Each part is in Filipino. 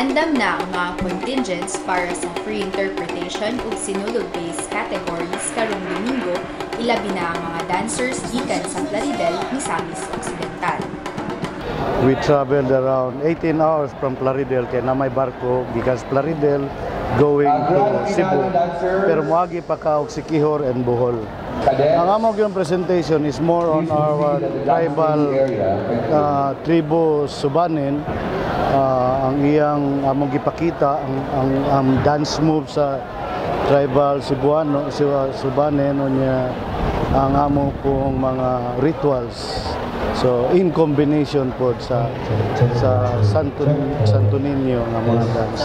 Andam na ang mga contingents para sa free interpretation ug sinulog-based categories karong Domingo, ilabi na ang mga dancers gikan sa Plaridel, Misamis Occidental. We traveled around 18 hours from Plaridel kay na may barko gikan sa Plaridel going to Cebu. Pero moagi pa ka og Siquijor and Bohol. Ang among yung presentation is more on our tribal tribu Subanen. Ang iyang among gipakita ang dance move sa tribal Cebuano, Subanen niya ang among pong mga rituals. So in combination po sa Santo Niño nga mga dance.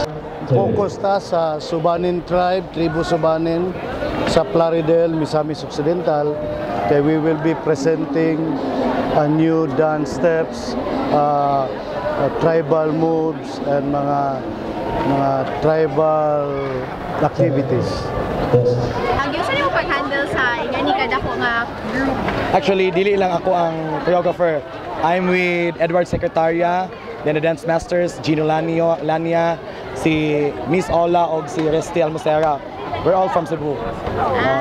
Focus ta sa Subanen tribe, tribu Subanen sa Plaridel, Misamis Occidental. Okay, we will be presenting a new dance steps, tribal moves and mga tribal activities. Yung saan mo pag-handle sa ingani kada ko nga group? Actually, dili lang ako ang choreographer. I'm with Edward Secretaria, then the dance masters, Gino Lania, si Miss Ola o si Resty Almosera. We're all from Cebu.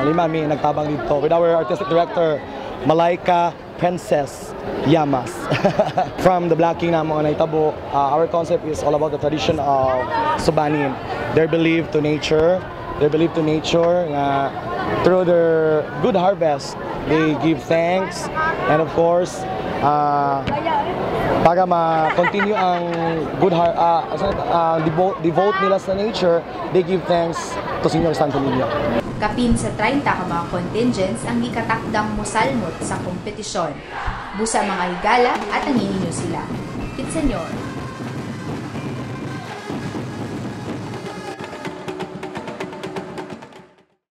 Lima mi nagtabang dito. With our artistic director, Malaika Princess Yamas. From the Blacking na mga naitabo, our concept is all about the tradition of Subanin. Their belief to nature. Through their good harvest, they give thanks, and of course, para ma-continue ang good devote nila sa nature, they give thanks to Señor Santo Niño. Kapin sa 30 ka mga contingents ang gikatakdang mosalmot sa kompetisyon. Busa mga higala at ang ininyo sila. Kitsenyor.